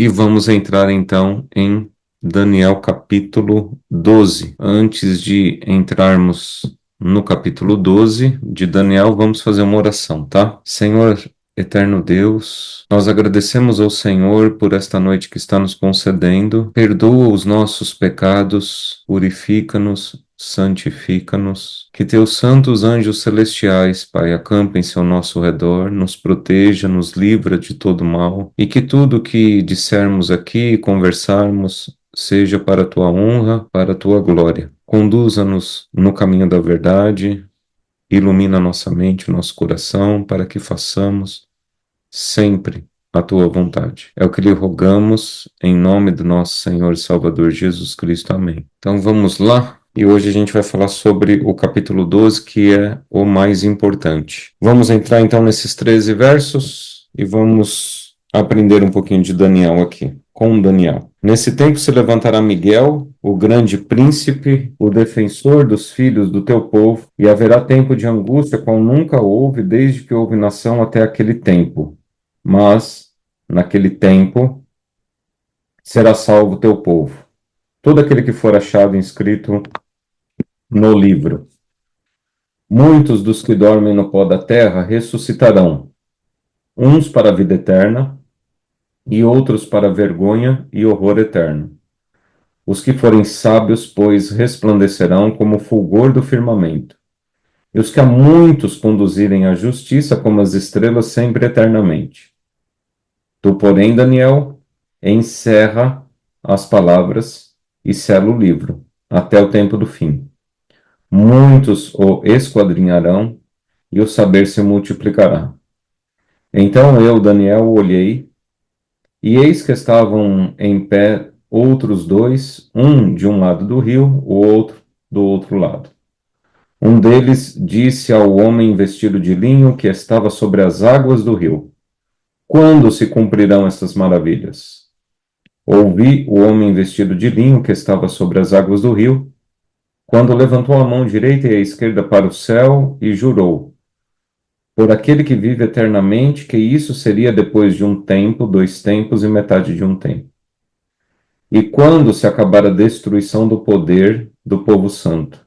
E vamos entrar então em Daniel capítulo 12. Antes de entrarmos no capítulo 12 de Daniel, vamos fazer uma oração, tá? Senhor, eterno Deus, nós agradecemos ao Senhor por esta noite que está nos concedendo. Perdoa os nossos pecados, purifica-nos, santifica-nos. Que teus santos anjos celestiais, Pai, acampem-se ao nosso redor, nos proteja, nos livra de todo mal, e que tudo que dissermos aqui e conversarmos seja para a tua honra, para a tua glória. Conduza-nos no caminho da verdade, ilumina nossa mente, nosso coração, para que façamos sempre a tua vontade. É o que lhe rogamos em nome do nosso Senhor e Salvador Jesus Cristo. Amém. Então vamos lá. E hoje a gente vai falar sobre o capítulo 12, que é o mais importante. Vamos entrar então nesses 13 versos e vamos aprender um pouquinho de Daniel aqui, com Daniel. Nesse tempo se levantará Miguel, o grande príncipe, o defensor dos filhos do teu povo, e haverá tempo de angústia qual nunca houve desde que houve nação até aquele tempo. Mas, naquele tempo, será salvo o teu povo, todo aquele que for achado inscrito no livro. Muitos dos que dormem no pó da terra ressuscitarão, uns para a vida eterna, e outros para vergonha e horror eterno. Os que forem sábios, pois, resplandecerão como o fulgor do firmamento, e os que a muitos conduzirem à justiça como as estrelas sempre eternamente. Tu, porém, Daniel, encerra as palavras e sela o livro, até o tempo do fim. Muitos o esquadrinharão, e o saber se multiplicará. Então eu, Daniel, olhei, e eis que estavam em pé outros dois, um de um lado do rio, o outro do outro lado. Um deles disse ao homem vestido de linho que estava sobre as águas do rio: Quando se cumprirão estas maravilhas? Ouvi o homem vestido de linho que estava sobre as águas do rio, quando levantou a mão direita e a esquerda para o céu e jurou, por aquele que vive eternamente, que isso seria depois de um tempo, 2 tempos e metade de um tempo. E quando se acabar a destruição do poder do povo santo,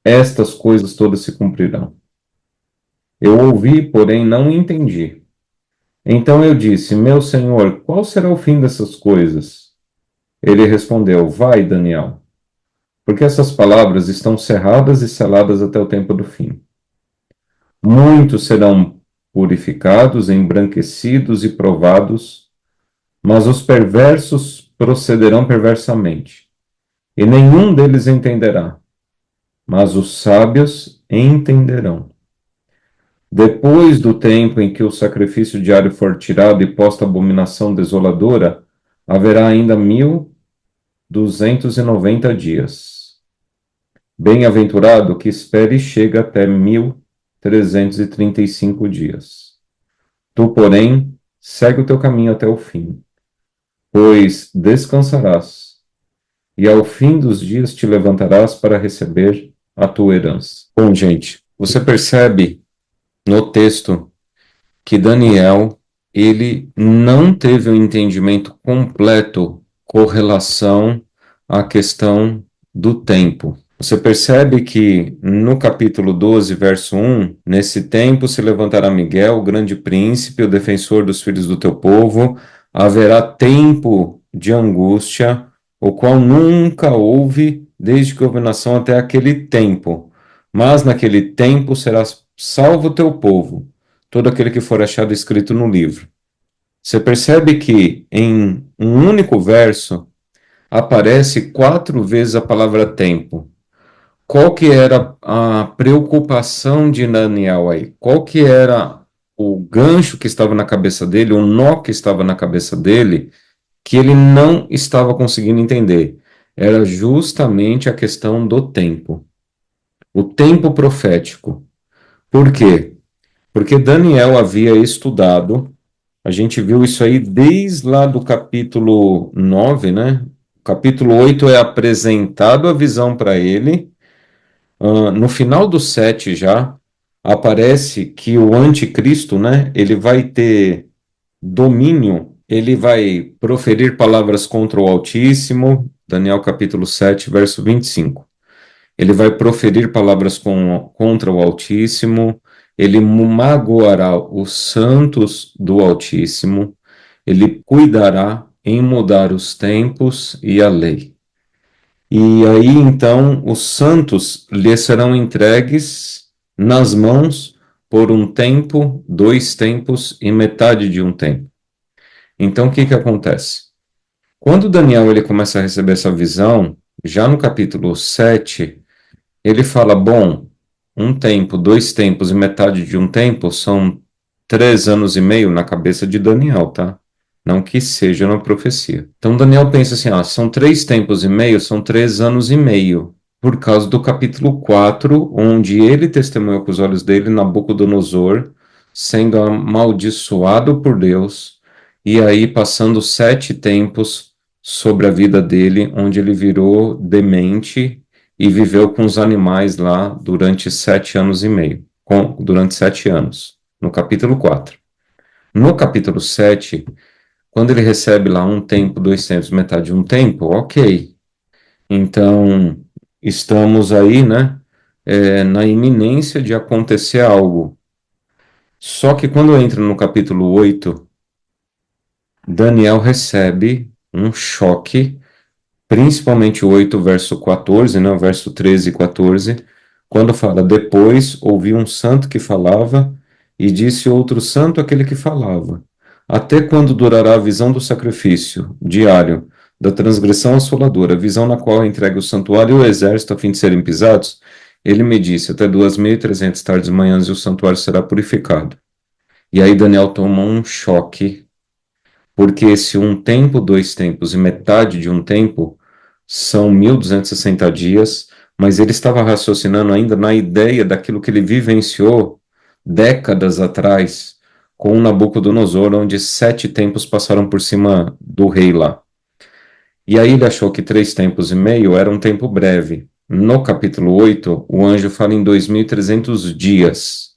estas coisas todas se cumprirão. Eu ouvi, porém não entendi. Então eu disse, meu senhor, qual será o fim dessas coisas? Ele respondeu, vai, Daniel, porque essas palavras estão cerradas e seladas até o tempo do fim. Muitos serão purificados, embranquecidos e provados, mas os perversos procederão perversamente, e nenhum deles entenderá, mas os sábios entenderão. Depois do tempo em que o sacrifício diário for tirado e posta a abominação desoladora, haverá ainda 1.290 dias. Bem-aventurado que espere e chega até 1.335 dias. Tu, porém, segue o teu caminho até o fim, pois descansarás, e ao fim dos dias te levantarás para receber a tua herança. Bom, gente, você percebe no texto que Daniel, ele não teve um entendimento completo com relação à questão do tempo. Você percebe que no capítulo 12, verso 1, nesse tempo se levantará Miguel, o grande príncipe, o defensor dos filhos do teu povo, haverá tempo de angústia, o qual nunca houve desde que houve nação até aquele tempo. Mas naquele tempo será salvo o teu povo, todo aquele que for achado escrito no livro. Você percebe que em um único verso aparece 4 vezes a palavra tempo. Qual que era a preocupação de Daniel aí? Qual que era o gancho que estava na cabeça dele, o nó que estava na cabeça dele, que ele não estava conseguindo entender? Era justamente a questão do tempo. O tempo profético. Por quê? Porque Daniel havia estudado, a gente viu isso aí desde lá do capítulo 9, né? Capítulo 8 é apresentado a visão para ele. No final do 7 já, aparece que o anticristo, né? Ele vai ter domínio ele vai proferir palavras contra o Altíssimo, Daniel capítulo 7, verso 25. Ele vai proferir palavras contra o Altíssimo, ele magoará os santos do Altíssimo, ele cuidará em mudar os tempos e a lei. E aí então os santos lhe serão entregues nas mãos por um tempo, 2 tempos e metade de um tempo. Então o que que acontece? Quando Daniel ele começa a receber essa visão, já no capítulo 7 ele fala: bom, 1 tempo, 2 tempos e metade de um tempo são 3 anos e meio na cabeça de Daniel, tá? Não que seja uma profecia. Então Daniel pensa assim: são 3 tempos e meio, são 3 anos e meio, por causa do capítulo 4, onde ele testemunhou com os olhos dele Nabucodonosor sendo amaldiçoado por Deus, e aí passando 7 tempos sobre a vida dele, onde ele virou demente e viveu com os animais lá durante 7 anos e meio, durante 7 anos, no capítulo 4. No capítulo 7, quando ele recebe lá 1 tempo, 2 tempos, metade de um tempo, ok. Então, estamos aí, né, na iminência de acontecer algo. Só que quando entra no capítulo 8, Daniel recebe um choque, principalmente o 8, verso 14, né, o verso 13 e 14, quando fala: depois ouvi um santo que falava, e disse outro santo aquele que falava: até quando durará a visão do sacrifício diário, da transgressão assoladora, visão na qual entregue o santuário e o exército a fim de serem pisados? Ele me disse: até 2.300 tardes e manhãs e o santuário será purificado. E aí Daniel toma um choque, porque esse 1 tempo, 2 tempos e metade de um tempo são 1.260 dias, mas ele estava raciocinando ainda na ideia daquilo que ele vivenciou décadas atrás com Nabucodonosor, onde 7 tempos passaram por cima do rei lá. E aí ele achou que 3 tempos e meio era um tempo breve. No capítulo 8, o anjo fala em 2.300 dias.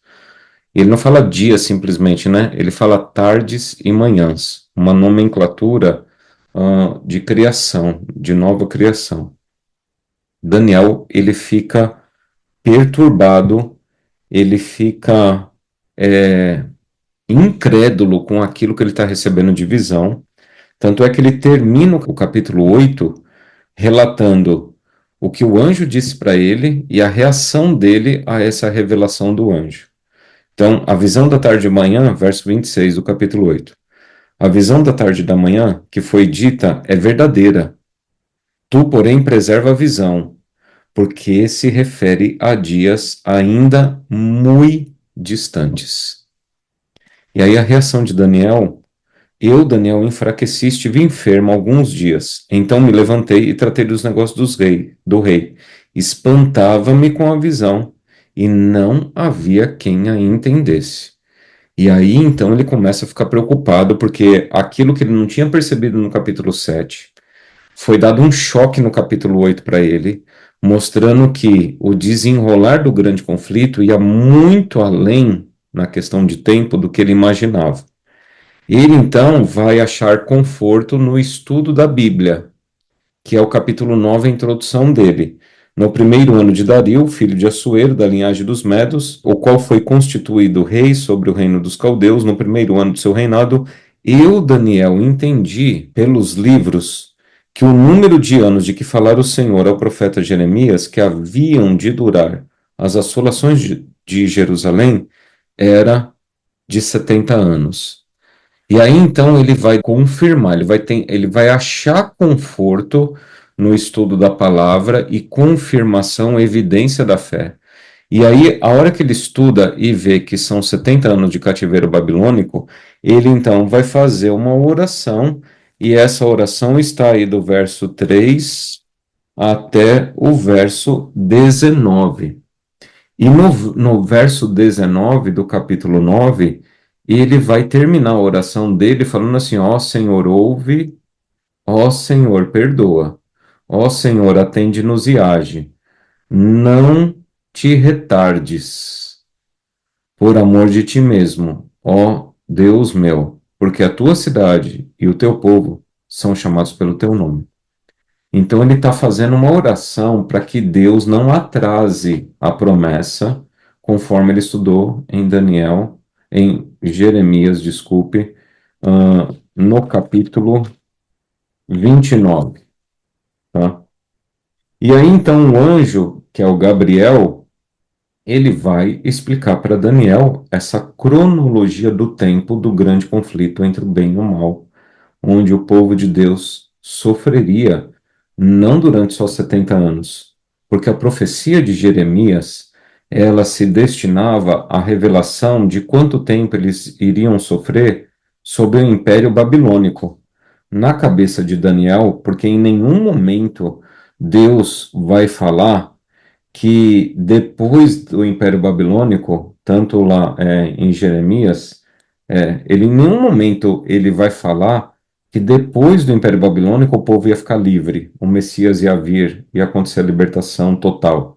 Ele não fala dias simplesmente, né? Ele fala tardes e manhãs, uma nomenclatura de criação, de nova criação. Daniel, ele fica perturbado, ele fica incrédulo com aquilo que ele está recebendo de visão. Tanto é que ele termina o capítulo 8 relatando o que o anjo disse para ele e a reação dele a essa revelação do anjo. Então, a visão da tarde e manhã, verso 26 do capítulo 8. A visão da tarde e da manhã, que foi dita, é verdadeira. Tu, porém, preserva a visão, porque se refere a dias ainda muito distantes. E aí a reação de Daniel: eu, Daniel, enfraqueci e estive enfermo alguns dias. Então me levantei e tratei dos negócios do rei. Espantava-me com a visão, e não havia quem a entendesse. E aí, então, ele começa a ficar preocupado, porque aquilo que ele não tinha percebido no capítulo 7 foi dado um choque no capítulo 8 para ele, mostrando que o desenrolar do grande conflito ia muito além na questão de tempo do que ele imaginava. Ele então vai achar conforto no estudo da Bíblia, que é o capítulo 9, a introdução dele. No primeiro ano de Dario, filho de Assuero, da linhagem dos Medos, o qual foi constituído rei sobre o reino dos caldeus, no primeiro ano do seu reinado, eu, Daniel, entendi pelos livros que o número de anos de que falara o Senhor ao profeta Jeremias, que haviam de durar as assolações de Jerusalém, era de 70 anos. E aí então ele vai confirmar, ele vai achar conforto no estudo da palavra e confirmação, evidência da fé. E aí, a hora que ele estuda e vê que são 70 anos de cativeiro babilônico, ele então vai fazer uma oração, e essa oração está aí do verso 3 até o verso 19. E no verso 19 do capítulo 9, ele vai terminar a oração dele falando assim: ó Senhor, ouve, ó Senhor, perdoa, ó Senhor, atende-nos e age. Não te retardes, por amor de ti mesmo, ó Deus meu. porque a tua cidade e o teu povo são chamados pelo teu nome. Então ele está fazendo uma oração para que Deus não atrase a promessa, conforme ele estudou em Daniel, em Jeremias, desculpe, no capítulo 29, tá? E aí então o anjo, que é o Gabriel, ele vai explicar para Daniel essa cronologia do tempo do grande conflito entre o bem e o mal, onde o povo de Deus sofreria não durante só 70 anos, porque a profecia de Jeremias, ela se destinava à revelação de quanto tempo eles iriam sofrer sob o Império Babilônico. Na cabeça de Daniel, porque em nenhum momento Deus vai falar que depois do Império Babilônico, tanto lá em Jeremias, ele em nenhum momento ele vai falar que depois do Império Babilônico o povo ia ficar livre, o Messias ia vir, ia acontecer a libertação total.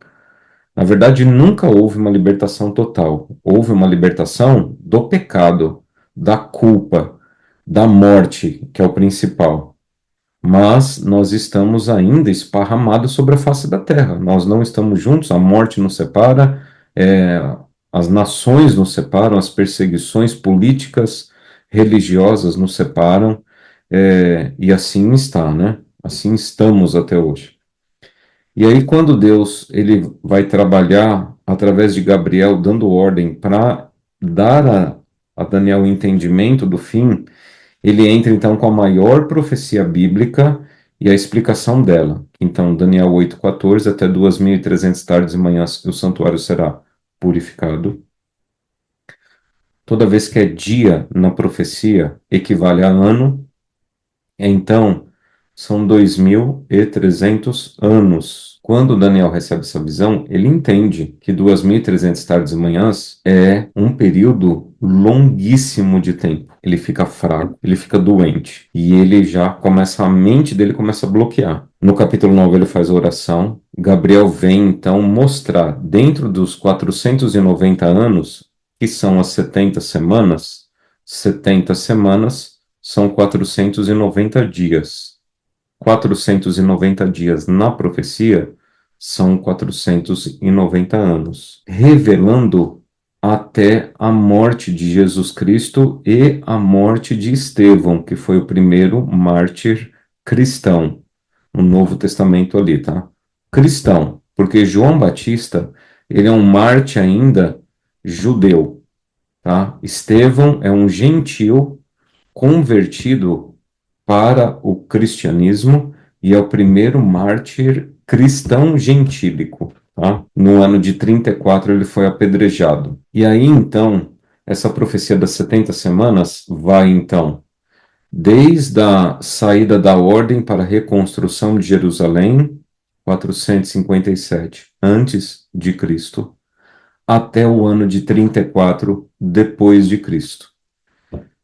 Na verdade, nunca houve uma libertação total. Houve uma libertação do pecado, da culpa, da morte, que é o principal. Mas nós estamos ainda esparramados sobre a face da terra. Nós não estamos juntos, a morte nos separa, é, as nações nos separam, as perseguições políticas, religiosas nos separam, e assim está, né? Assim estamos até hoje. E aí, quando Deus ele vai trabalhar através de Gabriel, dando ordem para dar a Daniel o entendimento do fim, ele entra então com a maior profecia bíblica e a explicação dela. Então, Daniel 8,14, até 2.300 tardes e manhãs o santuário será purificado. Toda vez que é dia na profecia, equivale a ano, então são 2.300 anos. Quando Daniel recebe essa visão, ele entende que 2.300 tardes e manhãs é um período longuíssimo de tempo. Ele fica fraco, ele fica doente e ele já começa, a mente dele começa a bloquear. No capítulo 9 ele faz a oração. Gabriel vem então mostrar, dentro dos 490 anos, que são as 70 semanas são 490 dias. 490 dias na profecia são 490 anos, revelando até a morte de Jesus Cristo e a morte de Estevão, que foi o primeiro mártir cristão, no Novo Testamento ali, tá? Cristão, porque João Batista, ele é um mártir ainda judeu, tá? Estevão é um gentil convertido para o cristianismo e é o primeiro mártir cristão gentílico. Tá? No ano de 34 ele foi apedrejado. E aí então, essa profecia das 70 semanas vai então desde a saída da ordem para a reconstrução de Jerusalém, 457 antes de Cristo, até o ano de 34 depois de Cristo.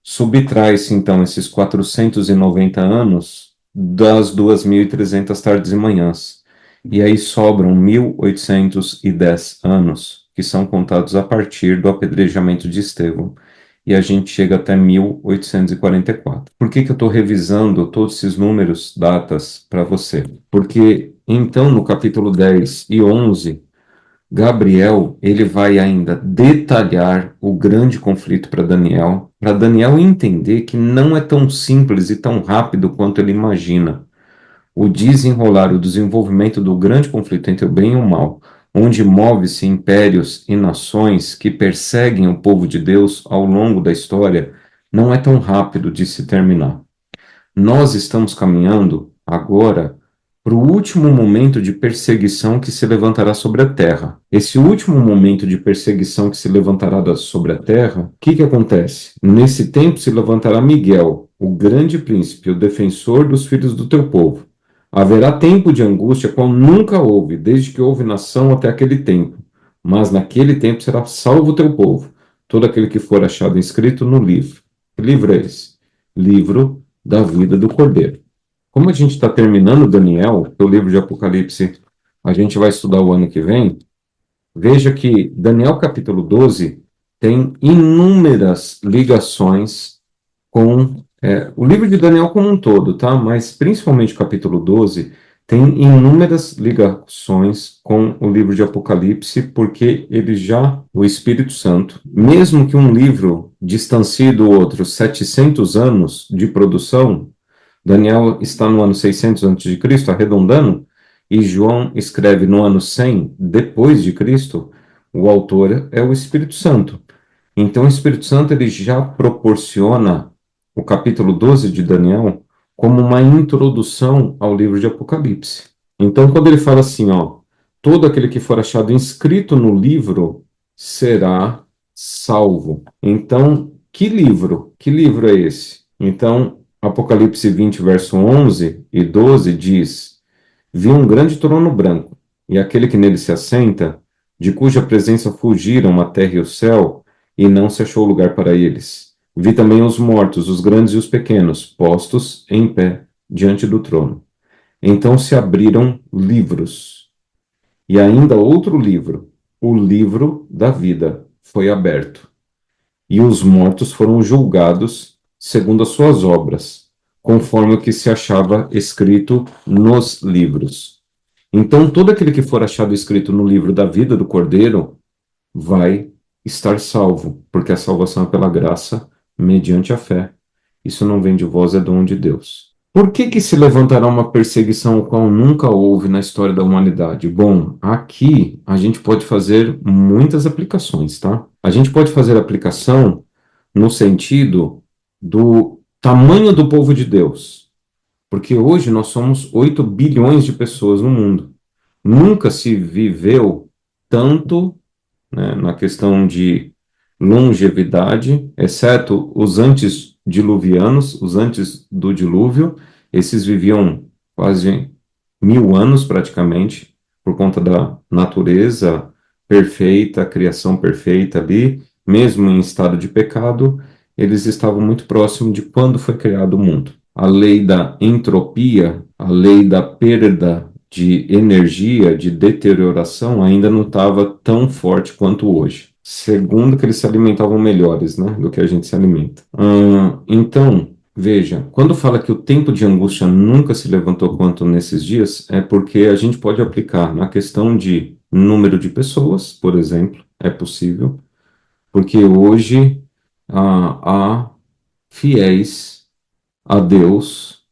Subtrai-se, então, esses 490 anos das 2.300 tardes e manhãs. E aí sobram 1.810 anos, que são contados a partir do apedrejamento de Estevão. E a gente chega até 1844. Por que eu estou revisando todos esses números, datas, para você? Porque, então, no capítulo 10 e 11, Gabriel, ele vai ainda detalhar o grande conflito para Daniel entender que não é tão simples e tão rápido quanto ele imagina. O desenrolar, o desenvolvimento do grande conflito entre o bem e o mal, onde move-se impérios e nações que perseguem o povo de Deus ao longo da história, não é tão rápido de se terminar. Nós estamos caminhando agora para o último momento de perseguição que se levantará sobre a terra. Esse último momento de perseguição que se levantará sobre a terra, o que acontece? Nesse tempo se levantará Miguel, o grande príncipe, o defensor dos filhos do teu povo. Haverá tempo de angústia qual nunca houve, desde que houve nação até aquele tempo. Mas naquele tempo será salvo o teu povo, todo aquele que for achado inscrito no livro. Que livro é esse? Livro da vida do Cordeiro. Como a gente está terminando Daniel, o livro de Apocalipse, a gente vai estudar o ano que vem, veja que Daniel capítulo 12 tem inúmeras ligações com o livro de Daniel como um todo, tá? Mas principalmente o capítulo 12 tem inúmeras ligações com o livro de Apocalipse, porque ele já, o Espírito Santo, mesmo que um livro distancie do outro 700 anos de produção, Daniel está no ano 600 a.C., arredondando, e João escreve no ano 100 depois de Cristo, o autor é o Espírito Santo. Então, o Espírito Santo ele já proporciona o capítulo 12 de Daniel como uma introdução ao livro de Apocalipse. Então, quando ele fala assim, ó, todo aquele que for achado inscrito no livro será salvo. Então, que livro? Que livro é esse? Então, Apocalipse 20, verso 11 e 12 diz: Vi um grande trono branco, e aquele que nele se assenta, de cuja presença fugiram a terra e o céu, e não se achou lugar para eles. Vi também os mortos, os grandes e os pequenos, postos em pé diante do trono. Então se abriram livros, e ainda outro livro, o livro da vida, foi aberto. E os mortos foram julgados segundo as suas obras, conforme o que se achava escrito nos livros. Então, todo aquele que for achado escrito no livro da vida do Cordeiro vai estar salvo, porque a salvação é pela graça, mediante a fé. Isso não vem de vós, é dom de Deus. Por que que se levantará uma perseguição qual nunca houve na história da humanidade? Bom, aqui a gente pode fazer muitas aplicações, tá? A gente pode fazer aplicação no sentido do tamanho do povo de Deus, porque hoje nós somos 8 bilhões de pessoas no mundo. Nunca se viveu tanto, né, na questão de longevidade, exceto os antediluvianos, os antes do dilúvio, esses viviam quase 1.000 anos praticamente, por conta da natureza perfeita, a criação perfeita ali, mesmo em estado de pecado, eles estavam muito próximos de quando foi criado o mundo. A lei da entropia, a lei da perda de energia, de deterioração, ainda não estava tão forte quanto hoje. Segundo, que eles se alimentavam melhores, né, do que a gente se alimenta. Então, veja, quando fala que o tempo de angústia nunca se levantou quanto nesses dias, é porque a gente pode aplicar na questão de número de pessoas, por exemplo, é possível, porque hoje há fiéis a Deus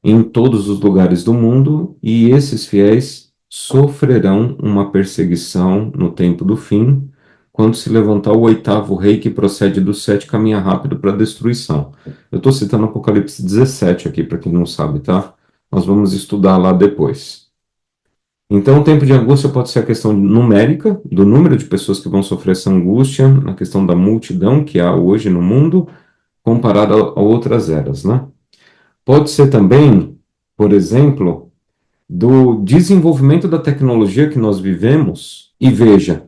em todos os lugares do mundo, e esses fiéis sofrerão uma perseguição no tempo do fim, quando se levantar o oitavo rei que procede do sete, caminha rápido para a destruição. Eu estou citando Apocalipse 17 aqui, para quem não sabe, tá? Nós vamos estudar lá depois. Então, o tempo de angústia pode ser a questão numérica, do número de pessoas que vão sofrer essa angústia, na questão da multidão que há hoje no mundo, comparada a outras eras, né? Pode ser também, por exemplo, do desenvolvimento da tecnologia que nós vivemos. E veja,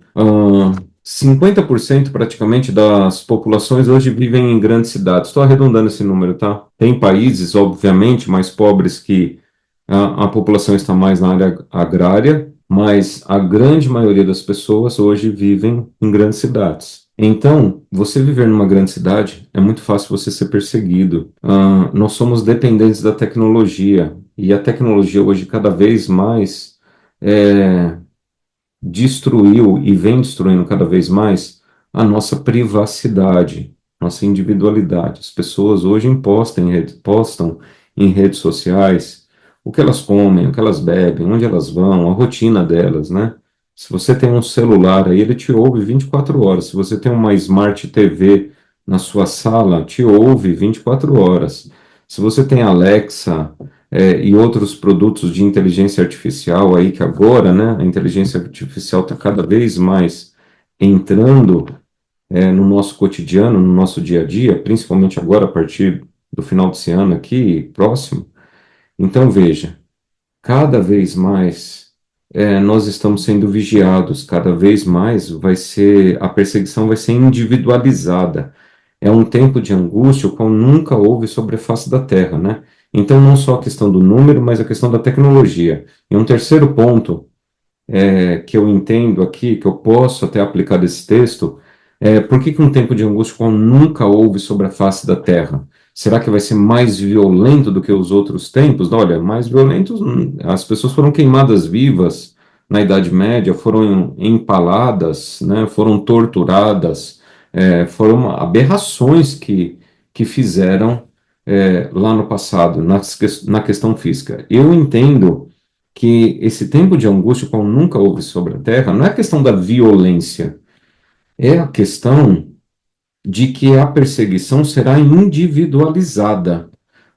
50% praticamente das populações hoje vivem em grandes cidades. Estou arredondando esse número, tá? Tem países, obviamente, mais pobres que a população está mais na área agrária, mas a grande maioria das pessoas hoje vivem em grandes cidades. Então, você viver numa grande cidade é muito fácil você ser perseguido. Nós somos dependentes da tecnologia, e a tecnologia hoje cada vez mais destruiu e vem destruindo cada vez mais a nossa privacidade, nossa individualidade. As pessoas hoje postam em redes sociais o que elas comem, o que elas bebem, onde elas vão, a rotina delas, né? Se você tem um celular aí, ele te ouve 24 horas. Se você tem uma Smart TV na sua sala, te ouve 24 horas. Se você tem Alexa, e outros produtos de inteligência artificial aí, que agora, né, a inteligência artificial está cada vez mais entrando no nosso cotidiano, no nosso dia a dia, principalmente agora a partir do final desse ano aqui, próximo. Então, veja, cada vez mais nós estamos sendo vigiados, cada vez mais a perseguição vai ser individualizada. É um tempo de angústia, o qual nunca houve sobre a face da Terra, né? Então, não só a questão do número, mas a questão da tecnologia. E um terceiro ponto que eu entendo aqui, que eu posso até aplicar desse texto, por que que um tempo de angústia qual nunca houve sobre a face da Terra? Será que vai ser mais violento do que os outros tempos? Olha, mais violentos, as pessoas foram queimadas vivas na Idade Média, foram empaladas, né, foram torturadas, foram aberrações que fizeram lá no passado, na questão física. Eu entendo que esse tempo de angústia, como nunca houve sobre a Terra, não é a questão da violência, é a questão de que a perseguição será individualizada,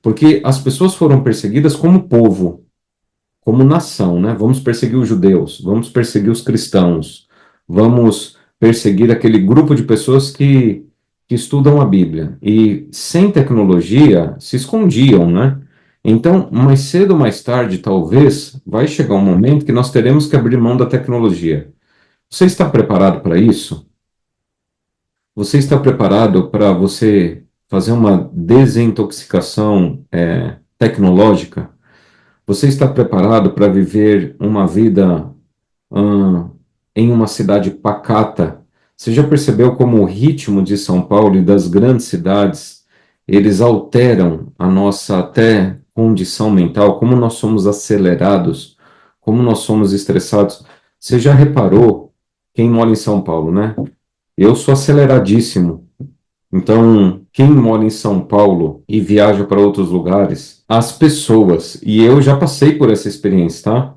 porque as pessoas foram perseguidas como povo, como nação, né? Vamos perseguir os judeus, vamos perseguir os cristãos, vamos perseguir aquele grupo de pessoas que estudam a Bíblia e sem tecnologia se escondiam, né? Então, mais cedo ou mais tarde, talvez, vai chegar um momento que nós teremos que abrir mão da tecnologia. Você está preparado para isso? Você está preparado para você fazer uma desintoxicação tecnológica? Você está preparado para viver uma vida hum, em uma cidade pacata? Você já percebeu como o ritmo de São Paulo e das grandes cidades, eles alteram a nossa até condição mental, como nós somos acelerados, como nós somos estressados? Você já reparou, quem mora em São Paulo, né? Eu sou aceleradíssimo. Então, quem mora em São Paulo e viaja para outros lugares, as pessoas, e eu já passei por essa experiência, tá?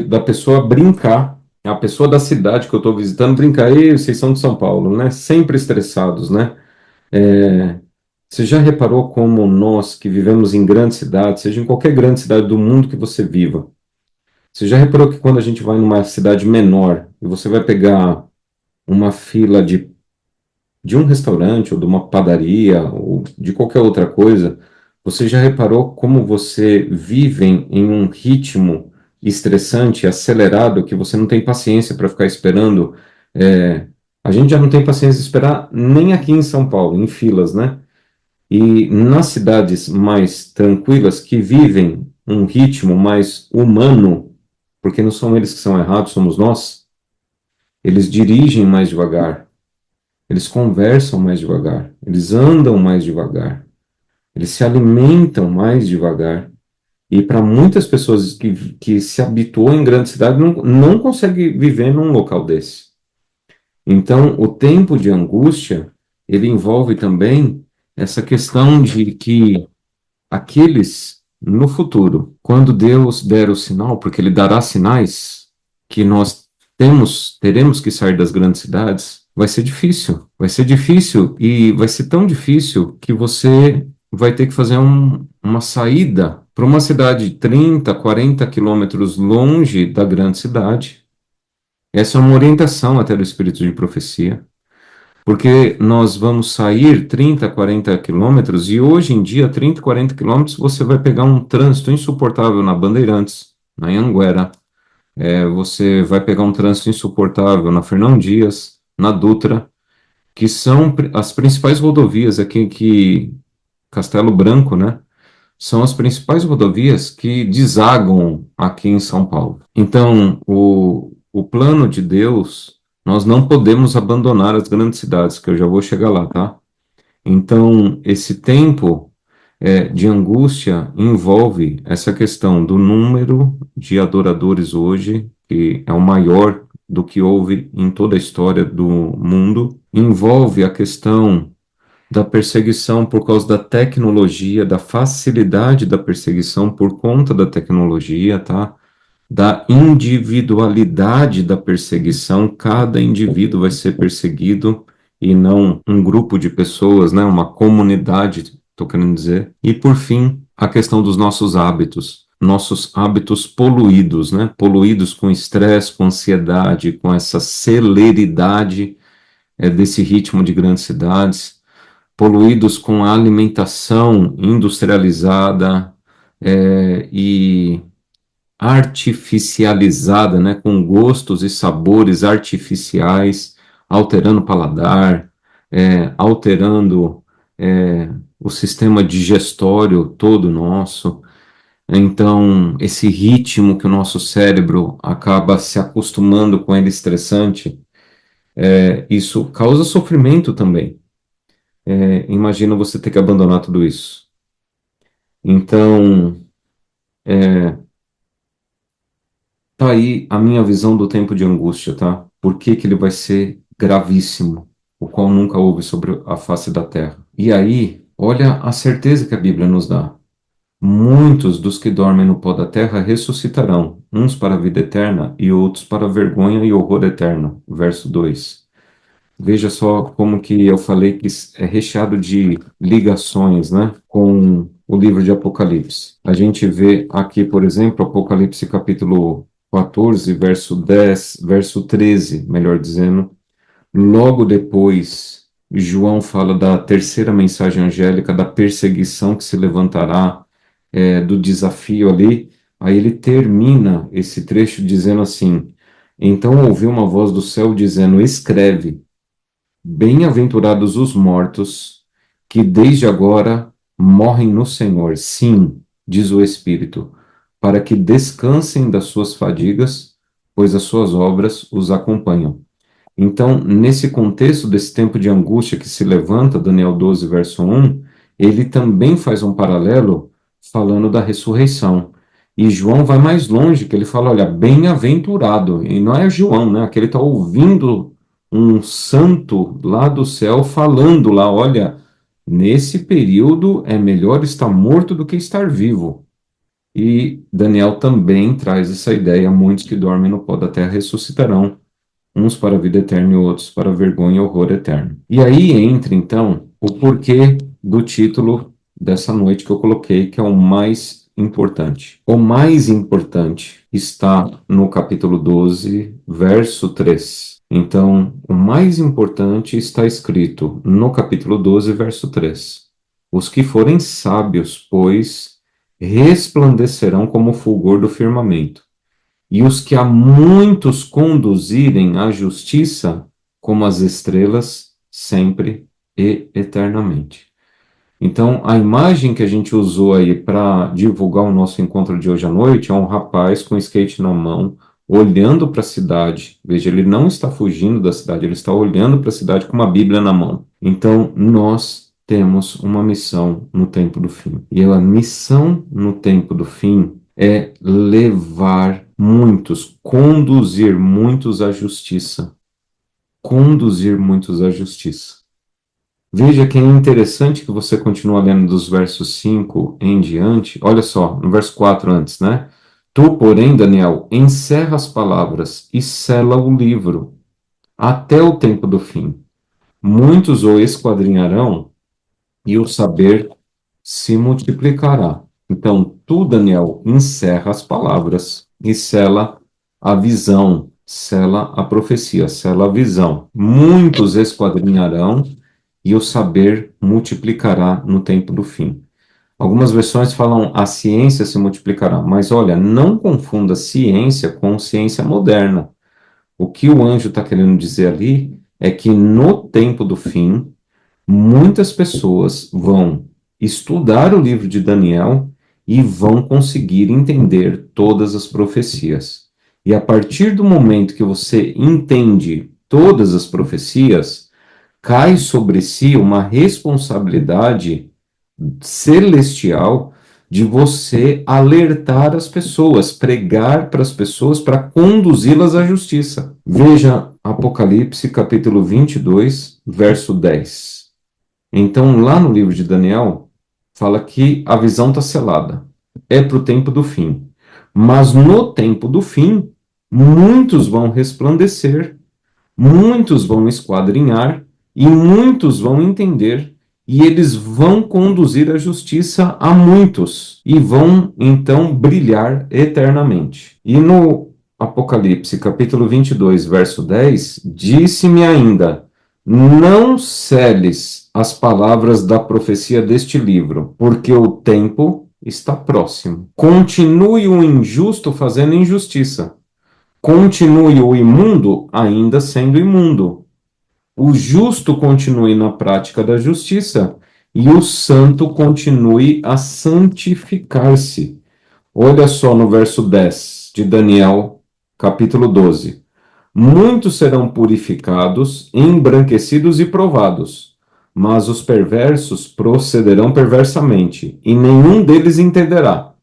Da pessoa brincar, a pessoa da cidade que eu estou visitando brincar, ei, vocês são de São Paulo, né? Sempre estressados, né? É, você já reparou como nós que vivemos em grandes cidades, seja em qualquer grande cidade do mundo que você viva, você já reparou que quando a gente vai numa cidade menor e você vai pegar uma fila de um restaurante ou de uma padaria ou de qualquer outra coisa, você já reparou como você vive em um ritmo estressante, acelerado, que você não tem paciência para ficar esperando? É, a gente já não tem paciência de esperar nem aqui em São Paulo, em filas, né? E nas cidades mais tranquilas, que vivem um ritmo mais humano, porque não são eles que são errados, somos nós, eles dirigem mais devagar, eles conversam mais devagar, eles andam mais devagar, eles se alimentam mais devagar. E para muitas pessoas que se habituou em grande cidade, não consegue viver num local desse. Então, o tempo de angústia, ele envolve também essa questão de que aqueles no futuro, quando Deus der o sinal, porque Ele dará sinais que nós teremos que sair das grandes cidades, vai ser difícil. Vai ser difícil e vai ser tão difícil que você vai ter que fazer uma saída para uma cidade de 30, 40 quilômetros longe da grande cidade. Essa é uma orientação até do Espírito de Profecia. Porque nós vamos sair 30, 40 quilômetros e hoje em dia, 30, 40 quilômetros, você vai pegar um trânsito insuportável na Bandeirantes, na Anhanguera, você vai pegar um trânsito insuportável na Fernão Dias, na Dutra, que são as principais rodovias aqui, Castelo Branco, né? São as principais rodovias que desagam aqui em São Paulo. Então, o plano de Deus, nós não podemos abandonar as grandes cidades, que eu já vou chegar lá, tá? Então, esse tempo de angústia envolve essa questão do número de adoradores hoje, que é o maior do que houve em toda a história do mundo, envolve a questão da perseguição por causa da tecnologia, da facilidade da perseguição por conta da tecnologia, tá? Da individualidade da perseguição, cada indivíduo vai ser perseguido e não um grupo de pessoas, né? Uma comunidade, estou querendo dizer. E por fim, a questão dos nossos hábitos poluídos, né? Poluídos com estresse, com ansiedade, com essa celeridade desse ritmo de grandes cidades, poluídos com a alimentação industrializada e artificializada, né, com gostos e sabores artificiais, alterando o paladar, alterando o sistema digestório todo nosso. Então, esse ritmo que o nosso cérebro acaba se acostumando com ele estressante, isso causa sofrimento também. Imagina você ter que abandonar tudo isso. Então, tá aí a minha visão do tempo de angústia, tá? Por que que ele vai ser gravíssimo, o qual nunca houve sobre a face da terra. E aí, olha a certeza que a Bíblia nos dá. Muitos dos que dormem no pó da terra ressuscitarão, uns para a vida eterna e outros para a vergonha e horror eterno. Verso 2. Veja só como que eu falei que é recheado de ligações, né, com o livro de Apocalipse. A gente vê aqui, por exemplo, Apocalipse capítulo 14, verso 10, verso 13, melhor dizendo. Logo depois, João fala da terceira mensagem angélica, da perseguição que se levantará, do desafio ali. Aí ele termina esse trecho dizendo assim: Então ouvi uma voz do céu dizendo: Escreve. Bem-aventurados os mortos, que desde agora morrem no Senhor. Sim, diz o Espírito, para que descansem das suas fadigas, pois as suas obras os acompanham. Então, nesse contexto desse tempo de angústia que se levanta, Daniel 12, verso 1, ele também faz um paralelo falando da ressurreição. E João vai mais longe, que ele fala, olha, bem-aventurado. E não é João, né? Aquele está ouvindo um santo lá do céu falando lá, olha, nesse período é melhor estar morto do que estar vivo. E Daniel também traz essa ideia, muitos que dormem no pó da terra ressuscitarão, uns para a vida eterna e outros para a vergonha e horror eterno. E aí entra, então, o porquê do título dessa noite que eu coloquei, que é o mais importante. O mais importante está no capítulo 12, verso 3. Então, o mais importante está escrito no capítulo 12, verso 3. Os que forem sábios, pois, resplandecerão como o fulgor do firmamento, e os que a muitos conduzirem à justiça, como as estrelas, sempre e eternamente. Então, a imagem que a gente usou aí para divulgar o nosso encontro de hoje à noite é um rapaz com skate na mão, olhando para a cidade. Veja, ele não está fugindo da cidade, ele está olhando para a cidade com uma Bíblia na mão. Então, nós temos uma missão no tempo do fim. E a missão no tempo do fim é levar muitos, conduzir muitos à justiça. Conduzir muitos à justiça. Veja que é interessante que você continua lendo dos versos 5 em diante. Olha só, no verso 4 antes, né? Tu, porém, Daniel, encerra as palavras e sela o livro até o tempo do fim. Muitos o esquadrinharão e o saber se multiplicará. Então, tu, Daniel, encerra as palavras e sela a visão, sela a profecia, sela a visão. Muitos esquadrinharão e o saber multiplicará no tempo do fim. Algumas versões falam a ciência se multiplicará, mas olha, não confunda ciência com ciência moderna. O que o anjo está querendo dizer ali é que no tempo do fim, muitas pessoas vão estudar o livro de Daniel e vão conseguir entender todas as profecias. E a partir do momento que você entende todas as profecias, cai sobre si uma responsabilidade celestial de você alertar as pessoas, pregar para as pessoas para conduzi-las à justiça. Veja Apocalipse capítulo 22, verso 10. Então, lá no livro de Daniel, fala que a visão está selada. É para o tempo do fim. Mas no tempo do fim, muitos vão resplandecer, muitos vão esquadrinhar e muitos vão entender, e eles vão conduzir a justiça a muitos e vão então brilhar eternamente. E no Apocalipse, capítulo 22, verso 10, disse-me ainda: Não seles as palavras da profecia deste livro, porque o tempo está próximo. Continue o injusto fazendo injustiça. Continue o imundo ainda sendo imundo. O justo continue na prática da justiça e o santo continue a santificar-se. Olha só no verso 10 de Daniel, capítulo 12. Muitos serão purificados, embranquecidos e provados. mas os perversos procederão perversamente, e nenhum deles entenderá.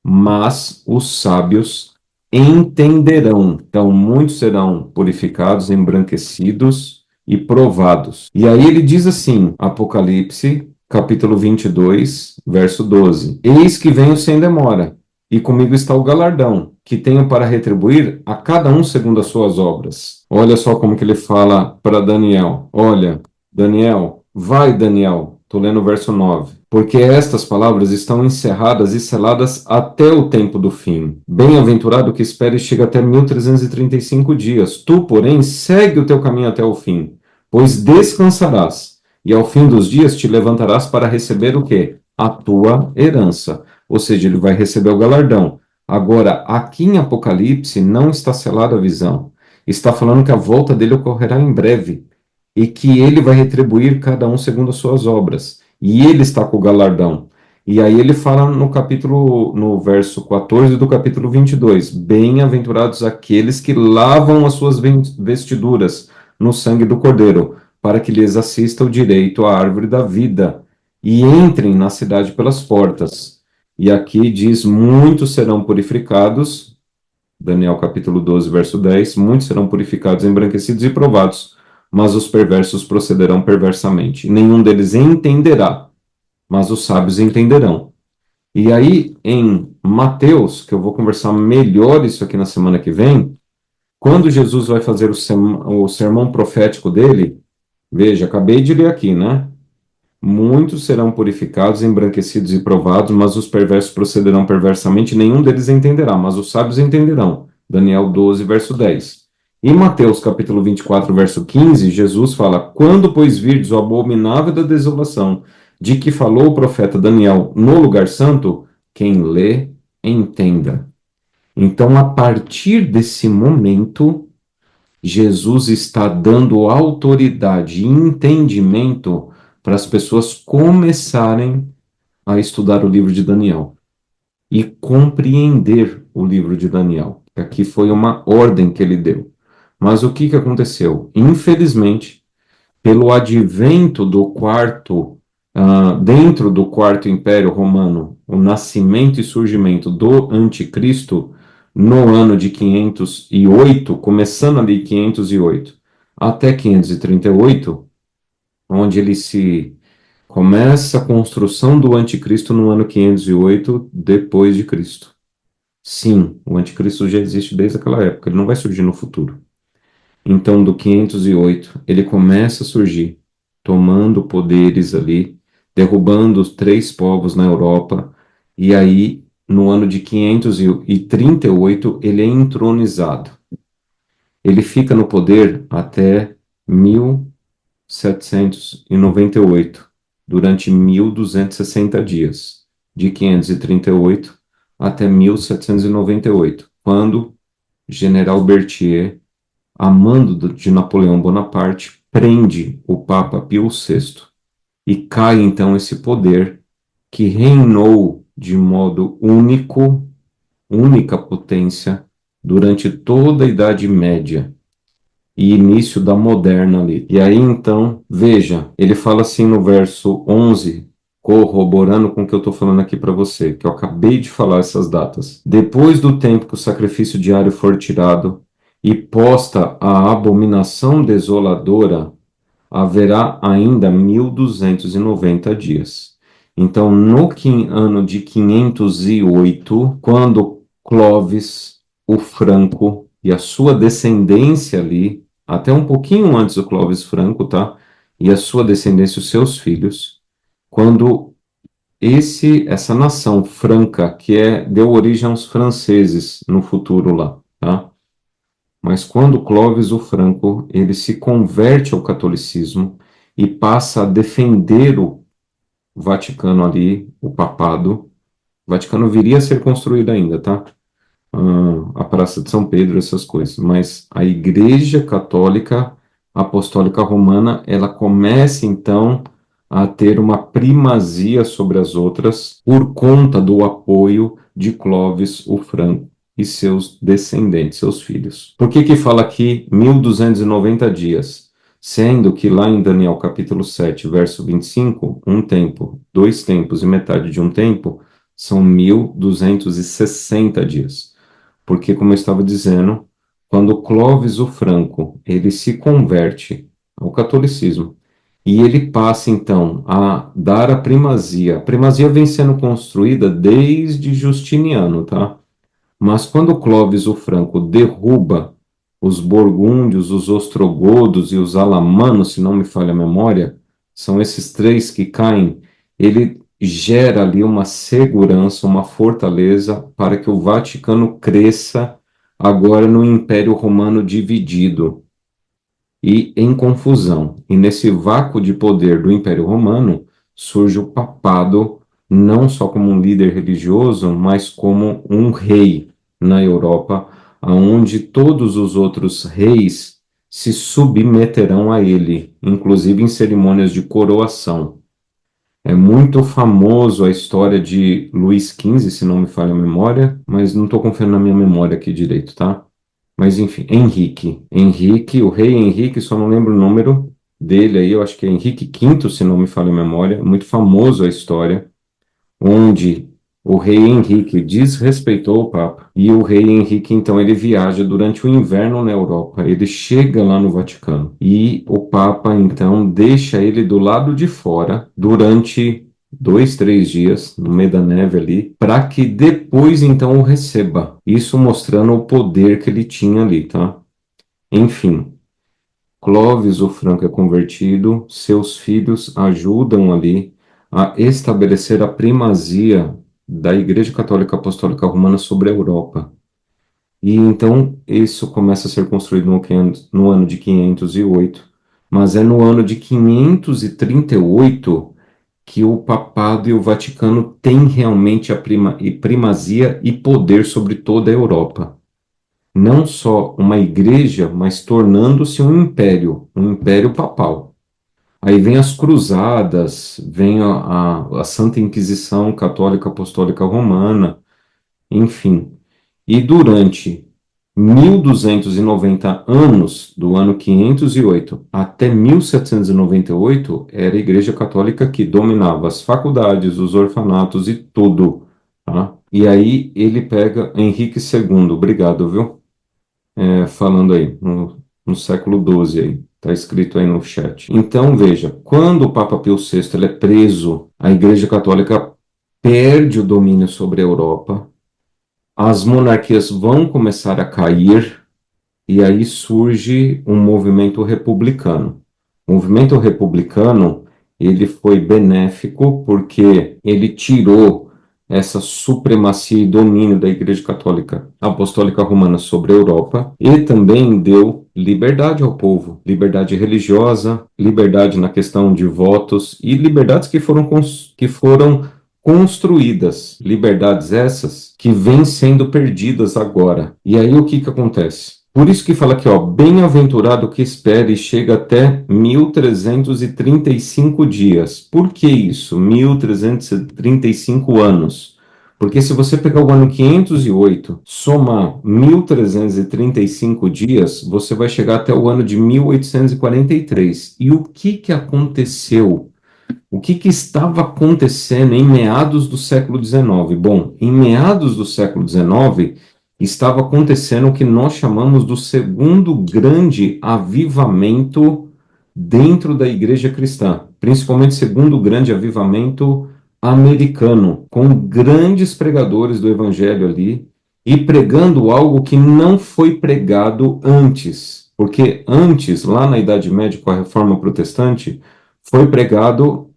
Mas os sábios entenderão. Então, muitos serão purificados, embranquecidos e provados. E aí ele diz assim, Apocalipse, capítulo 22, verso 12: Eis que venho sem demora, e comigo está o galardão, que tenho para retribuir a cada um segundo as suas obras. Olha só como que ele fala para Daniel. Olha, Daniel, vai, Daniel. Estou lendo o verso 9. Porque estas palavras estão encerradas e seladas até o tempo do fim. Bem-aventurado que espera e chega até 1335 dias. Tu, porém, segue o teu caminho até o fim, pois descansarás, e ao fim dos dias te levantarás para receber o quê? A tua herança. Ou seja, ele vai receber o galardão. Agora, aqui em Apocalipse não está selada a visão. Está falando que a volta dele ocorrerá em breve e que ele vai retribuir cada um segundo as suas obras. E ele está com o galardão. E aí ele fala no capítulo, no verso 14 do capítulo 22, bem-aventurados aqueles que lavam as suas vestiduras no sangue do Cordeiro, para que lhes assista o direito à árvore da vida, e entrem na cidade pelas portas. E aqui diz, muitos serão purificados, Daniel capítulo 12, verso 10, muitos serão purificados, embranquecidos e provados, mas os perversos procederão perversamente. Nenhum deles entenderá, mas os sábios entenderão. E aí, em Mateus, que eu vou conversar melhor isso aqui na semana que vem, quando Jesus vai fazer o sermão profético dele, veja, acabei de ler aqui, né? Muitos serão purificados, embranquecidos e provados, mas os perversos procederão perversamente, nenhum deles entenderá, mas os sábios entenderão. Daniel 12, verso 10. Em Mateus capítulo 24, verso 15, Jesus fala, quando, pois, virdes o abominável da desolação, de que falou o profeta Daniel no lugar santo, quem lê, entenda. Então, a partir desse momento, Jesus está dando autoridade e entendimento para as pessoas começarem a estudar o livro de Daniel e compreender o livro de Daniel. Aqui foi uma ordem que ele deu. Mas o que aconteceu? Infelizmente, pelo advento do dentro do quarto Império Romano, o nascimento e surgimento do Anticristo, no ano de 508, começando ali 508 até 538, onde ele se começa a construção do Anticristo no ano 508 depois de Cristo. Sim, o Anticristo já existe desde aquela época, ele não vai surgir no futuro. Então, do 508, ele começa a surgir, tomando poderes ali, derrubando os 3 povos na Europa, e aí, no ano de 538, ele é entronizado. Ele fica no poder até 1798, durante 1260 dias, de 538 até 1798, quando General Berthier, a mando de Napoleão Bonaparte, prende o Papa Pio VI e cai então esse poder que reinou de modo único, única potência, durante toda a Idade Média e início da moderna ali. E aí então, veja, ele fala assim no verso 11, corroborando com o que eu estou falando aqui para você, que eu acabei de falar essas datas. Depois do tempo que o sacrifício diário for tirado e posta a abominação desoladora, haverá ainda 1290 dias. Então, no ano de 508, quando Clovis, o Franco e a sua descendência ali, até um pouquinho antes do Clovis Franco, tá? E a sua descendência, os seus filhos, quando essa nação franca, deu origem aos franceses no futuro lá, tá? Mas quando Clovis o Franco, ele se converte ao catolicismo e passa a defender o Vaticano ali, o papado, o Vaticano viria a ser construído ainda, tá? A Praça de São Pedro, essas coisas, mas a Igreja Católica Apostólica Romana, ela começa então a ter uma primazia sobre as outras por conta do apoio de Clovis o Franco e seus descendentes, seus filhos. Por que que fala aqui 1290 dias? Sendo que lá em Daniel capítulo 7, verso 25, um tempo, 2 tempos e metade de um tempo são 1260 dias. Porque, como eu estava dizendo, quando Clovis o Franco ele se converte ao catolicismo e ele passa então a dar a primazia vem sendo construída desde Justiniano, tá? Mas quando Clovis o Franco derruba os burgúndios, os ostrogodos e os alamanos, se não me falha a memória, são esses três que caem, ele gera ali uma segurança, uma fortaleza para que o Vaticano cresça agora no Império Romano dividido e em confusão. E nesse vácuo de poder do Império Romano surge o papado, não só como um líder religioso, mas como um rei na Europa, aonde todos os outros reis se submeterão a ele, inclusive em cerimônias de coroação. É muito famoso a história de Luís XV, se não me falha a memória, mas não estou confiando na minha memória aqui direito, tá? Mas enfim, Henrique. Henrique, o rei Henrique, só não lembro o número dele aí, eu acho que é Henrique V, se não me falha a memória. Muito famoso a história, onde o rei Henrique desrespeitou o Papa. E o rei Henrique, então, ele viaja durante o inverno na Europa. Ele chega lá no Vaticano. E o Papa, então, deixa ele do lado de fora durante 2, 3 dias, no meio da neve ali, para que depois, então, o receba. Isso mostrando o poder que ele tinha ali, tá? Enfim, Clovis, o Franco, é convertido, seus filhos ajudam ali a estabelecer a primazia da Igreja Católica Apostólica Romana sobre a Europa. E então isso começa a ser construído no ano de 508, mas é no ano de 538 que o Papado e o Vaticano têm realmente a primazia e poder sobre toda a Europa. Não só uma igreja, mas tornando-se um império papal. Aí vem as cruzadas, vem a Santa Inquisição Católica Apostólica Romana, enfim. E durante 1290 anos, do ano 508 até 1798, era a Igreja Católica que dominava as faculdades, os orfanatos e tudo, tá? E aí ele pega Henrique II, obrigado, viu? Falando aí, no século XII aí, está escrito aí no chat. Então, veja, quando o Papa Pio VI ele é preso, a Igreja Católica perde o domínio sobre a Europa, as monarquias vão começar a cair, e aí surge um movimento republicano. O movimento republicano, ele foi benéfico porque ele tirou essa supremacia e domínio da Igreja Católica Apostólica Romana sobre a Europa e também deu liberdade ao povo, liberdade religiosa, liberdade na questão de votos e liberdades que foram construídas, liberdades essas que vêm sendo perdidas agora. E aí o que acontece? Por isso que fala aqui, ó, bem-aventurado que espere e chega até 1335 dias. Por que isso? 1335 anos. Porque se você pegar o ano 508, somar 1335 dias, você vai chegar até o ano de 1843. E o que aconteceu? O que estava acontecendo em meados do século XIX? Bom, em meados do século XIX, estava acontecendo o que nós chamamos do segundo grande avivamento dentro da igreja cristã, principalmente segundo grande avivamento americano, com grandes pregadores do evangelho ali e pregando algo que não foi pregado antes, porque antes, lá na Idade Média, com a Reforma Protestante, foi pregado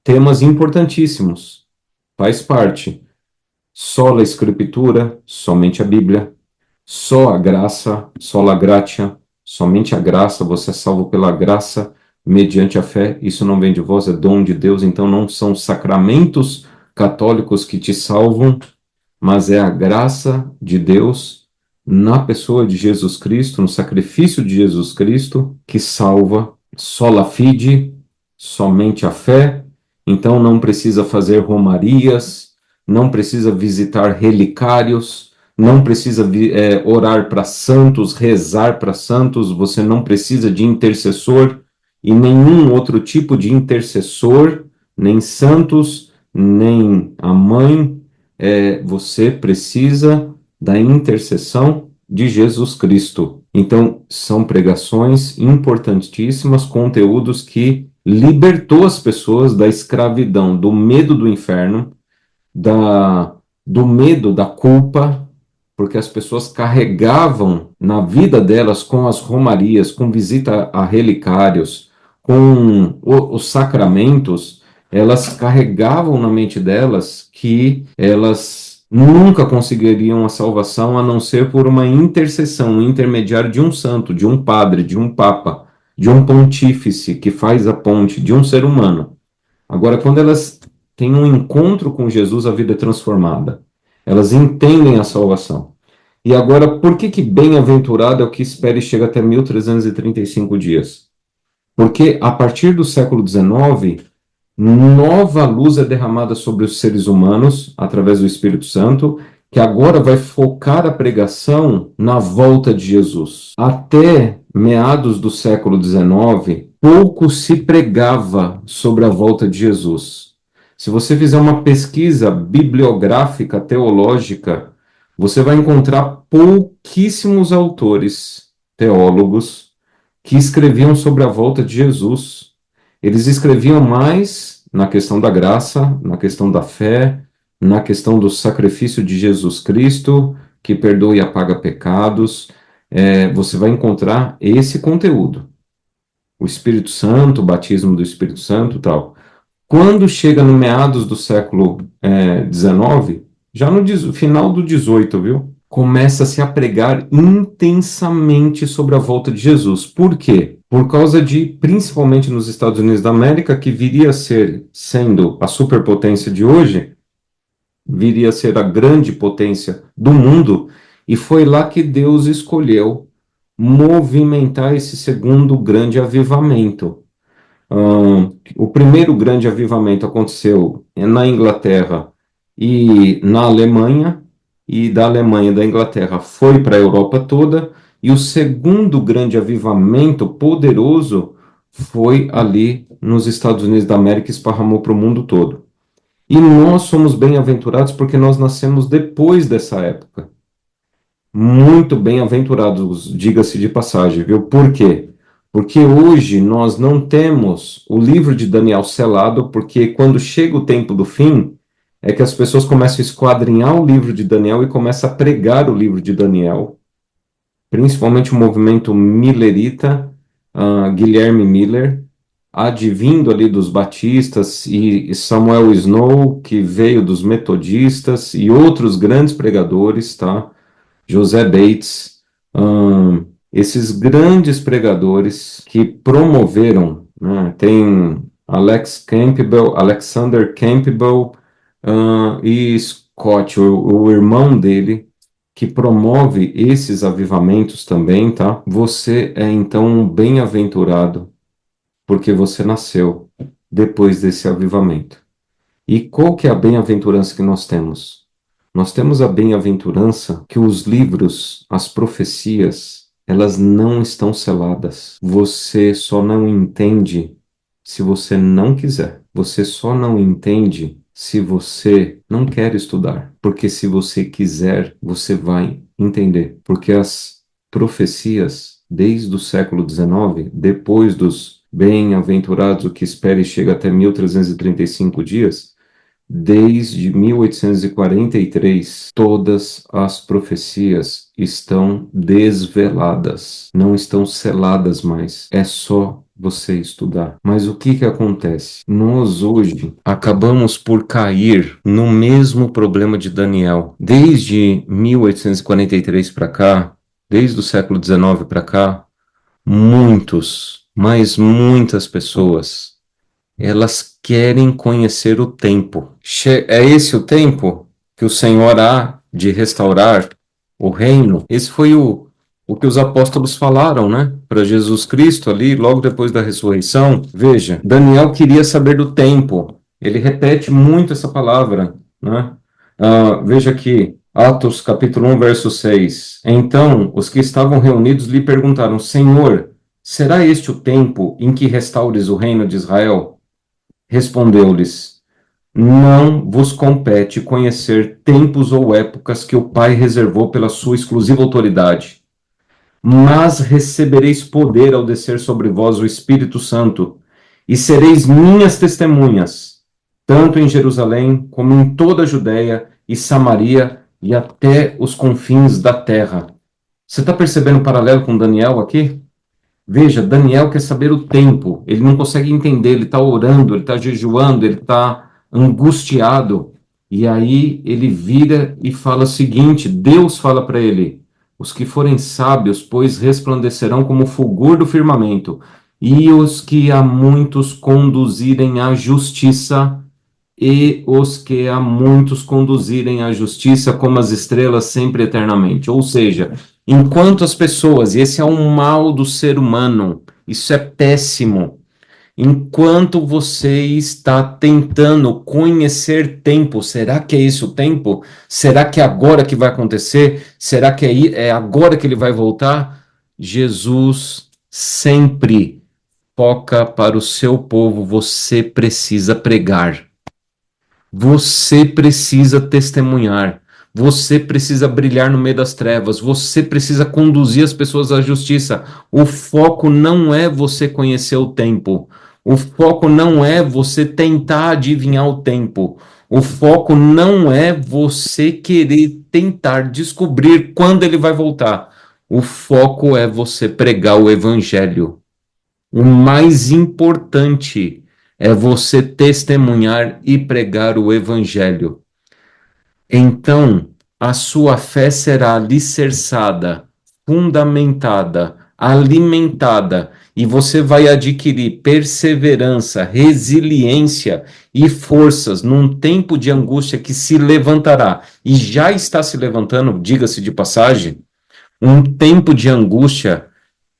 temas importantíssimos, faz parte. Sola Escritura, somente a Bíblia. Só a graça, sola gratia, somente a graça, você é salvo pela graça, mediante a fé. Isso não vem de vós, é dom de Deus, então não são sacramentos católicos que te salvam, mas é a graça de Deus na pessoa de Jesus Cristo, no sacrifício de Jesus Cristo, que salva. Sola fide, somente a fé, então não precisa fazer romarias, não precisa visitar relicários, não precisa orar para santos, rezar para santos, você não precisa de intercessor, e nenhum outro tipo de intercessor, nem santos, nem a mãe. Você precisa da intercessão de Jesus Cristo. Então, são pregações importantíssimas, conteúdos que libertou as pessoas da escravidão, do medo do inferno, do medo da culpa, porque as pessoas carregavam na vida delas com as romarias, com visita a relicários, com os sacramentos, elas carregavam na mente delas que elas nunca conseguiriam a salvação a não ser por uma intercessão, um intermediário de um santo, de um padre, de um papa, de um pontífice que faz a ponte, de um ser humano. Agora, quando elas têm um encontro com Jesus, a vida é transformada. Elas entendem a salvação. E agora, por que bem-aventurado é o que espera e chega até 1335 dias? Porque a partir do século XIX, nova luz é derramada sobre os seres humanos através do Espírito Santo, que agora vai focar a pregação na volta de Jesus. Até meados do século XIX, pouco se pregava sobre a volta de Jesus. Se você fizer uma pesquisa bibliográfica, teológica, você vai encontrar pouquíssimos autores, teólogos, que escreviam sobre a volta de Jesus. Eles escreviam mais na questão da graça, na questão da fé, na questão do sacrifício de Jesus Cristo, que perdoa e apaga pecados. Você vai encontrar esse conteúdo. O Espírito Santo, o batismo do Espírito Santo e tal. Quando chega no meados do século XIX, já no final do XVIII, viu? Começa-se a pregar intensamente sobre a volta de Jesus. Por quê? Por causa de, principalmente nos Estados Unidos da América, que viria a ser, sendo a superpotência de hoje, viria a ser a grande potência do mundo, e foi lá que Deus escolheu movimentar esse segundo grande avivamento. O primeiro grande avivamento aconteceu na Inglaterra e na Alemanha, e da Alemanha e da Inglaterra foi para a Europa toda, e o segundo grande avivamento poderoso foi ali nos Estados Unidos da América, esparramou para o mundo todo. E nós somos bem-aventurados porque nós nascemos depois dessa época. Muito bem-aventurados, diga-se de passagem, viu? Por quê? Porque hoje nós não temos o livro de Daniel selado, porque quando chega o tempo do fim, é que as pessoas começam a esquadrinhar o livro de Daniel e começam a pregar o livro de Daniel, principalmente o movimento millerita, Guilherme Miller, advindo ali dos batistas, e Samuel Snow, que veio dos metodistas, e outros grandes pregadores, tá? José Bates, esses grandes pregadores que promoveram, né? Tem Alexander Campbell, e Scott, o irmão dele, que promove esses avivamentos também, tá? Você é então um bem-aventurado, porque você nasceu depois desse avivamento. E qual que é a bem-aventurança que nós temos? Nós temos a bem-aventurança que os livros, as profecias, elas não estão seladas. Você só não entende se você não quiser. Você só não entende se você não quer estudar. Porque se você quiser, você vai entender. Porque as profecias, desde o século XIX, depois dos bem-aventurados, o que espera e chega até 1335 dias, desde 1843, todas as profecias estão desveladas, não estão seladas mais. É só você estudar. Mas o que acontece? Nós hoje acabamos por cair no mesmo problema de Daniel. Desde 1843 para cá, desde o século XIX para cá, mas muitas pessoas, elas querem conhecer o tempo. É esse o tempo que o Senhor há de restaurar o reino? Esse foi o que os apóstolos falaram, né? Para Jesus Cristo ali, logo depois da ressurreição. Veja, Daniel queria saber do tempo. Ele repete muito essa palavra, né? Veja aqui, Atos capítulo 1, verso 6. Então, os que estavam reunidos lhe perguntaram: Senhor, será este o tempo em que restaures o reino de Israel? Respondeu-lhes: Não vos compete conhecer tempos ou épocas que o Pai reservou pela sua exclusiva autoridade, mas recebereis poder ao descer sobre vós o Espírito Santo, e sereis minhas testemunhas, tanto em Jerusalém como em toda a Judéia e Samaria e até os confins da terra. Você está percebendo o paralelo com Daniel aqui? Veja, Daniel quer saber o tempo, ele não consegue entender, ele está orando, ele está jejuando, ele está angustiado. E aí ele vira e fala o seguinte: Deus fala para ele: os que forem sábios, pois resplandecerão como o fulgor do firmamento, e os que a muitos conduzirem à justiça, e os que a muitos conduzirem à justiça como as estrelas sempre eternamente. Ou seja, enquanto as pessoas, e esse é um mal do ser humano, isso é péssimo, enquanto você está tentando conhecer tempo, será que é esse o tempo? Será que é agora que vai acontecer? Será que é agora que ele vai voltar? Jesus sempre foca para o seu povo, você precisa pregar. Você precisa testemunhar. Você precisa brilhar no meio das trevas. Você precisa conduzir as pessoas à justiça. O foco não é você conhecer o tempo. O foco não é você tentar adivinhar o tempo. O foco não é você querer tentar descobrir quando ele vai voltar. O foco é você pregar o evangelho. O mais importante é você testemunhar e pregar o evangelho. Então, a sua fé será alicerçada, fundamentada, alimentada, e você vai adquirir perseverança, resiliência e forças num tempo de angústia que se levantará, e já está se levantando, diga-se de passagem, um tempo de angústia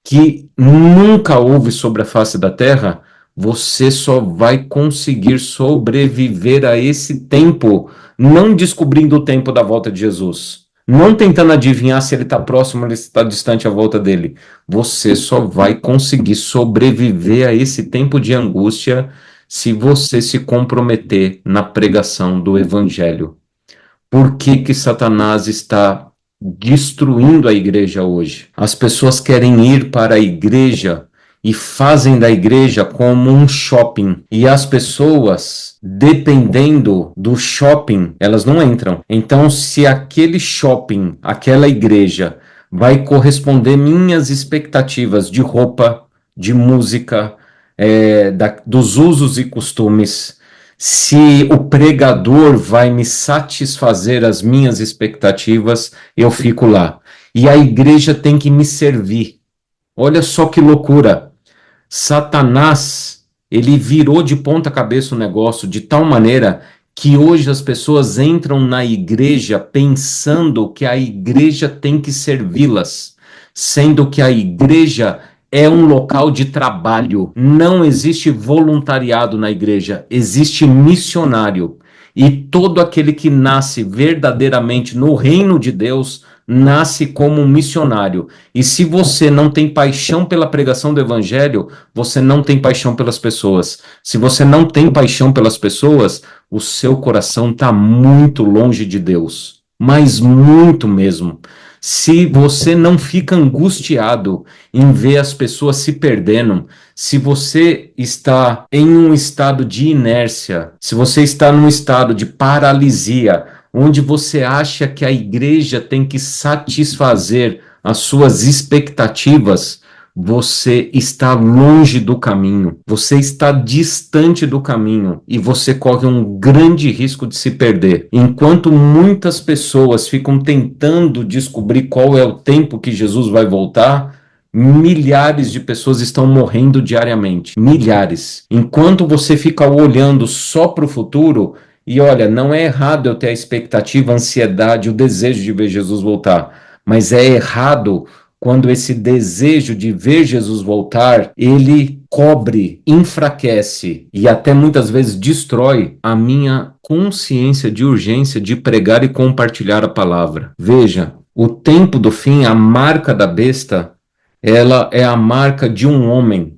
que nunca houve sobre a face da Terra, você só vai conseguir sobreviver a esse tempo, não descobrindo o tempo da volta de Jesus, não tentando adivinhar se ele está próximo ou ele está distante à volta dele. Você só vai conseguir sobreviver a esse tempo de angústia se você se comprometer na pregação do Evangelho. Por que que Satanás está destruindo a igreja hoje? As pessoas querem ir para a igreja e fazem da igreja como um shopping. E as pessoas, dependendo do shopping, elas não entram. Então, se aquele shopping, aquela igreja, vai corresponder minhas expectativas de roupa, de música, dos usos e costumes, se o pregador vai me satisfazer as minhas expectativas, eu fico lá. E a igreja tem que me servir. Olha só que loucura. Satanás, ele virou de ponta cabeça o negócio de tal maneira que hoje as pessoas entram na igreja pensando que a igreja tem que servi-las, sendo que a igreja é um local de trabalho. Não existe voluntariado na igreja, existe missionário. E todo aquele que nasce verdadeiramente no reino de Deus nasce como um missionário. E se você não tem paixão pela pregação do evangelho, você não tem paixão pelas pessoas. Se você não tem paixão pelas pessoas, o seu coração está muito longe de Deus. Mas muito mesmo. Se você não fica angustiado em ver as pessoas se perdendo, se você está em um estado de inércia, se você está num estado de paralisia, onde você acha que a igreja tem que satisfazer as suas expectativas, você está longe do caminho, você está distante do caminho e você corre um grande risco de se perder. Enquanto muitas pessoas ficam tentando descobrir qual é o tempo que Jesus vai voltar, milhares de pessoas estão morrendo diariamente. Milhares. Enquanto você fica olhando só para o futuro, e olha, não é errado eu ter a expectativa, a ansiedade, o desejo de ver Jesus voltar, mas é errado quando esse desejo de ver Jesus voltar, ele cobre, enfraquece e até muitas vezes destrói a minha consciência de urgência de pregar e compartilhar a palavra. Veja, o tempo do fim, a marca da besta, ela é a marca de um homem.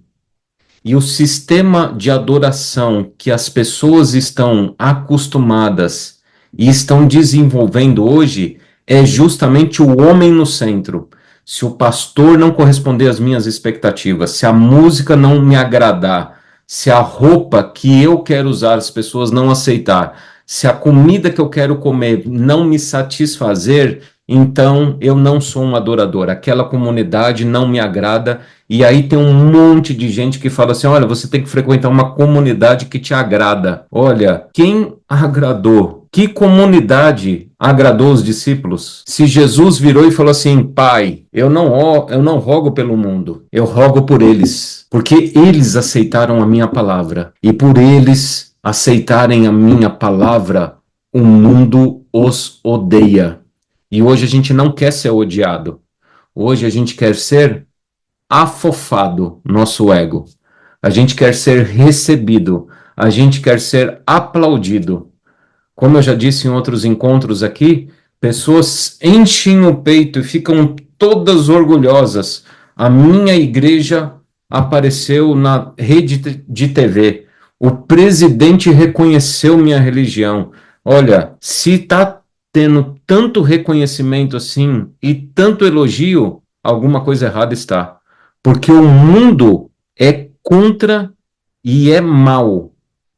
E o sistema de adoração que as pessoas estão acostumadas e estão desenvolvendo hoje é justamente o homem no centro. Se o pastor não corresponder às minhas expectativas, se a música não me agradar, se a roupa que eu quero usar as pessoas não aceitar, se a comida que eu quero comer não me satisfazer, então eu não sou um adorador. Aquela comunidade não me agrada. E aí tem um monte de gente que fala assim: olha, você tem que frequentar uma comunidade que te agrada. Olha, quem agradou? Que comunidade agradou os discípulos? Se Jesus virou e falou assim: Pai, eu não rogo pelo mundo, eu rogo por eles, porque eles aceitaram a minha palavra, e por eles aceitarem a minha palavra, o mundo os odeia. E hoje a gente não quer ser odiado. Hoje a gente quer ser afofado, nosso ego. A gente quer ser recebido, a gente quer ser aplaudido. Como eu já disse em outros encontros aqui, pessoas enchem o peito e ficam todas orgulhosas. A minha igreja apareceu na rede de TV. O presidente reconheceu minha religião. Olha, se está tendo tanto reconhecimento assim e tanto elogio, alguma coisa errada está. Porque o mundo é contra e é mau.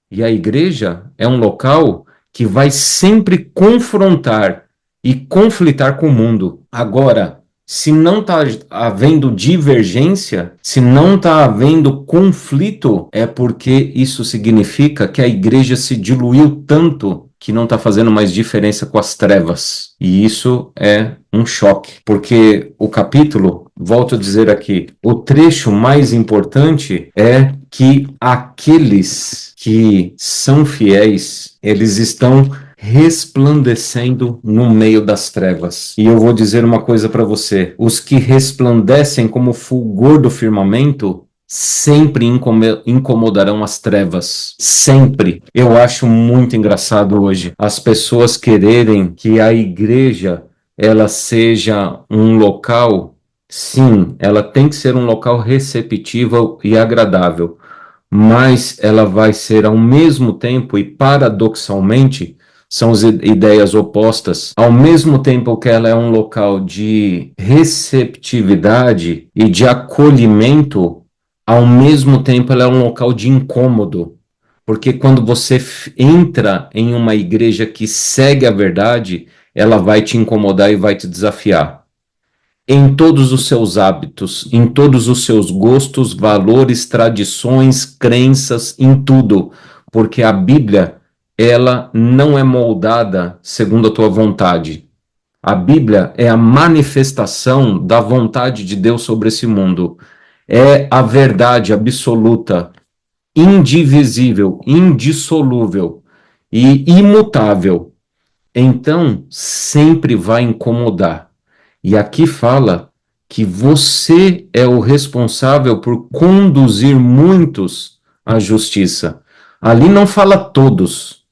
E a igreja é um local que vai sempre confrontar e conflitar com o mundo. Agora, se não está havendo divergência, se não está havendo conflito, é porque isso significa que a igreja se diluiu tanto que não está fazendo mais diferença com as trevas. E isso é um choque, porque o capítulo, volto a dizer aqui, o trecho mais importante é que aqueles que são fiéis, eles estão resplandecendo no meio das trevas. E eu vou dizer uma coisa para você: os que resplandecem como o fulgor do firmamento sempre incomodarão as trevas. Sempre. Eu acho muito engraçado hoje as pessoas quererem que a igreja ela seja um local. Sim, ela tem que ser um local receptivo e agradável, mas ela vai ser ao mesmo tempo e paradoxalmente são as ideias opostas. Ao mesmo tempo que ela é um local de receptividade e de acolhimento, ao mesmo tempo ela é um local de incômodo. Porque quando você entra em uma igreja que segue a verdade, ela vai te incomodar e vai te desafiar em todos os seus hábitos, em todos os seus gostos, valores, tradições, crenças, em tudo, porque a Bíblia, ela não é moldada segundo a tua vontade. A Bíblia é a manifestação da vontade de Deus sobre esse mundo. É a verdade absoluta, indivisível, indissolúvel e imutável. Então, sempre vai incomodar. E aqui fala que você é o responsável por conduzir muitos à justiça. Ali não fala todos,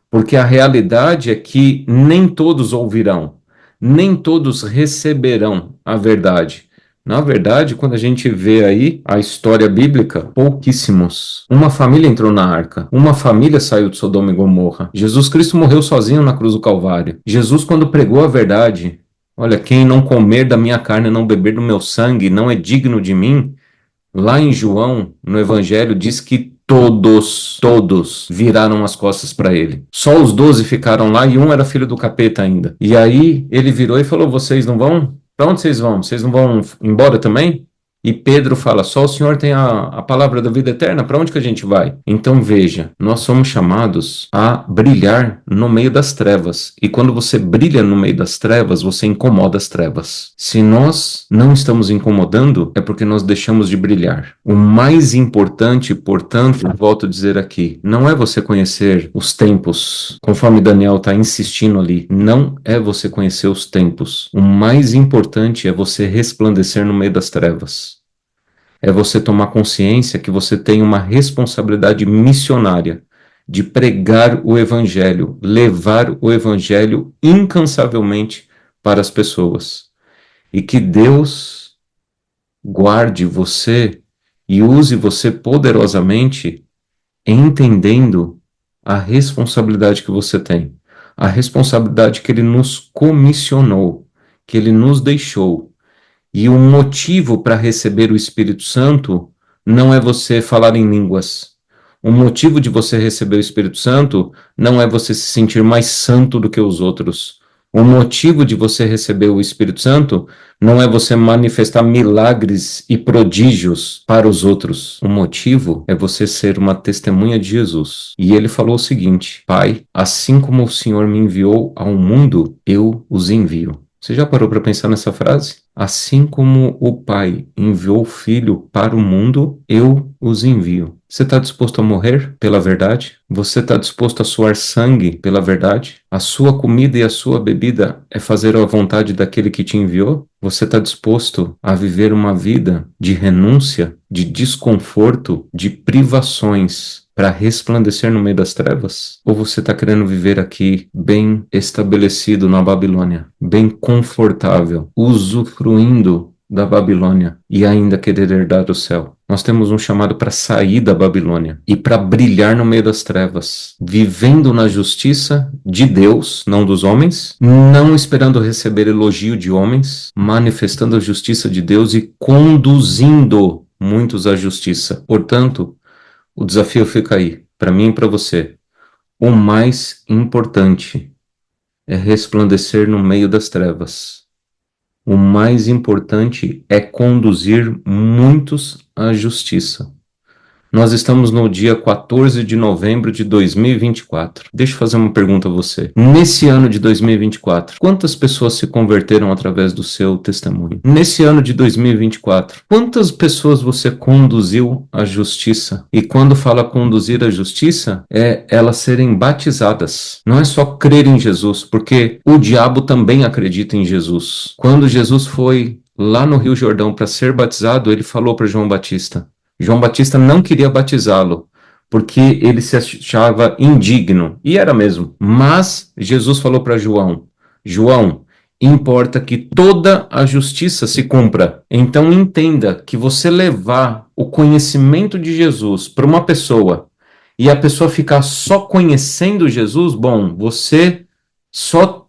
porque a realidade é que nem todos ouvirão, nem todos receberão a verdade. Na verdade, quando a gente vê aí a história bíblica, pouquíssimos. Uma família entrou na arca, uma família saiu de Sodoma e Gomorra. Jesus Cristo morreu sozinho na cruz do Calvário. Jesus, quando pregou a verdade, olha, quem não comer da minha carne e não beber do meu sangue não é digno de mim. Lá em João, no Evangelho, diz que todos viraram as costas para ele. Só os 12 ficaram lá e um era filho do capeta ainda. E aí ele virou e falou: vocês não vão? Para onde vocês vão? Vocês não vão embora também? E Pedro fala: só o Senhor tem a palavra da vida eterna, para onde que a gente vai? Então veja, nós somos chamados a brilhar no meio das trevas. E quando você brilha no meio das trevas, você incomoda as trevas. Se nós não estamos incomodando, é porque nós deixamos de brilhar. O mais importante, portanto, volto a dizer aqui, não é você conhecer os tempos, conforme Daniel está insistindo ali, não é você conhecer os tempos. O mais importante é você resplandecer no meio das trevas. É você tomar consciência que você tem uma responsabilidade missionária de pregar o evangelho, levar o evangelho incansavelmente para as pessoas. E que Deus guarde você e use você poderosamente, entendendo a responsabilidade que você tem, a responsabilidade que ele nos comissionou, que ele nos deixou. E o motivo para receber o Espírito Santo não é você falar em línguas. O motivo de você receber o Espírito Santo não é você se sentir mais santo do que os outros. O motivo de você receber o Espírito Santo não é você manifestar milagres e prodígios para os outros. O motivo é você ser uma testemunha de Jesus. E ele falou o seguinte: Pai, assim como o Senhor me enviou ao mundo, eu os envio. Você já parou para pensar nessa frase? Assim como o Pai enviou o Filho para o mundo, eu os envio. Você está disposto a morrer pela verdade? Você está disposto a suar sangue pela verdade? A sua comida e a sua bebida é fazer a vontade daquele que te enviou? Você está disposto a viver uma vida de renúncia, de desconforto, de privações para resplandecer no meio das trevas? Ou você está querendo viver aqui bem estabelecido na Babilônia, bem confortável, usufruindo da Babilônia e ainda querer herdar o céu? Nós temos um chamado para sair da Babilônia e para brilhar no meio das trevas, vivendo na justiça de Deus, não dos homens, não esperando receber elogio de homens, manifestando a justiça de Deus e conduzindo muitos à justiça. Portanto, o desafio fica aí, para mim e para você. O mais importante é resplandecer no meio das trevas. O mais importante é conduzir muitos à justiça. Nós estamos no dia 14 de novembro de 2024. Deixa eu fazer uma pergunta a você. Nesse ano de 2024, quantas pessoas se converteram através do seu testemunho? Nesse ano de 2024, quantas pessoas você conduziu à justiça? E quando fala conduzir à justiça, é elas serem batizadas. Não é só crer em Jesus, porque o diabo também acredita em Jesus. Quando Jesus foi lá no Rio Jordão para ser batizado, ele falou para João Batista. João Batista não queria batizá-lo, porque ele se achava indigno, e era mesmo. Mas Jesus falou para João: João, importa que toda a justiça se cumpra. Então entenda que você levar o conhecimento de Jesus para uma pessoa e a pessoa ficar só conhecendo Jesus, bom, você só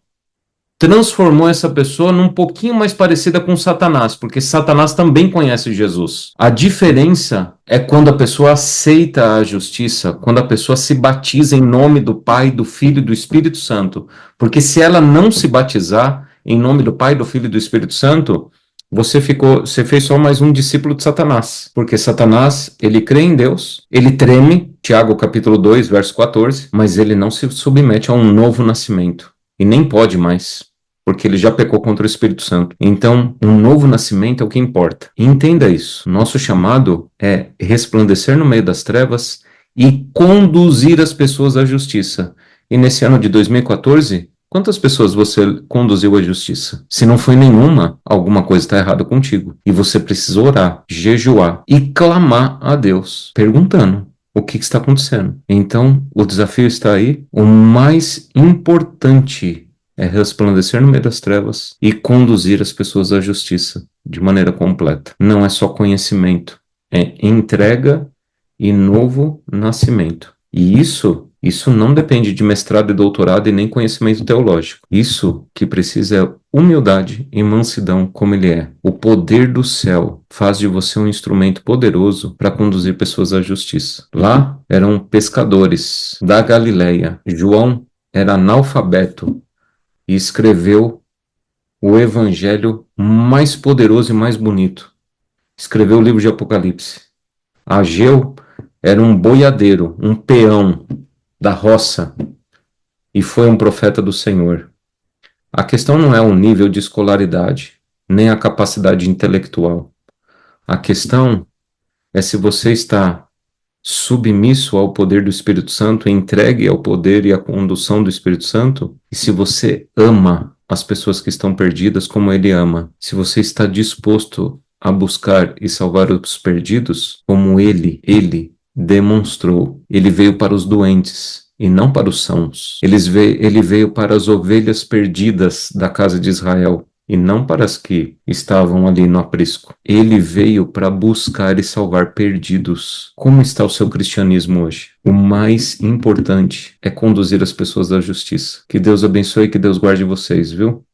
transformou essa pessoa num pouquinho mais parecida com Satanás, porque Satanás também conhece Jesus. A diferença é quando a pessoa aceita a justiça, quando a pessoa se batiza em nome do Pai, do Filho e do Espírito Santo. Porque se ela não se batizar em nome do Pai, do Filho e do Espírito Santo, você fez só mais um discípulo de Satanás. Porque Satanás, ele crê em Deus, ele treme, Tiago capítulo 2, verso 14, mas ele não se submete a um novo nascimento. E nem pode mais, porque ele já pecou contra o Espírito Santo. Então, um novo nascimento é o que importa. Entenda isso. Nosso chamado é resplandecer no meio das trevas e conduzir as pessoas à justiça. E nesse ano de 2014, quantas pessoas você conduziu à justiça? Se não foi nenhuma, alguma coisa está errada contigo. E você precisa orar, jejuar e clamar a Deus, perguntando: o que está acontecendo? Então, o desafio está aí. O mais importante é resplandecer no meio das trevas e conduzir as pessoas à justiça de maneira completa. Não é só conhecimento, é entrega e novo nascimento. E isso não depende de mestrado e doutorado e nem conhecimento teológico. Isso que precisa é humildade e mansidão como ele é. O poder do céu faz de você um instrumento poderoso para conduzir pessoas à justiça. Lá eram pescadores da Galileia. João era analfabeto e escreveu o evangelho mais poderoso e mais bonito. Escreveu o livro de Apocalipse. Ageu era um boiadeiro, um peão da roça, e foi um profeta do Senhor. A questão não é o nível de escolaridade, nem a capacidade intelectual. A questão é se você está submisso ao poder do Espírito Santo, entregue ao poder e à condução do Espírito Santo, e se você ama as pessoas que estão perdidas como ele ama, se você está disposto a buscar e salvar os perdidos como ele demonstrou. Ele veio para os doentes e não para os sãos. Ele veio para as ovelhas perdidas da casa de Israel e não para as que estavam ali no aprisco. Ele veio para buscar e salvar perdidos. Como está o seu cristianismo hoje? O mais importante é conduzir as pessoas à justiça. Que Deus abençoe e que Deus guarde vocês, viu?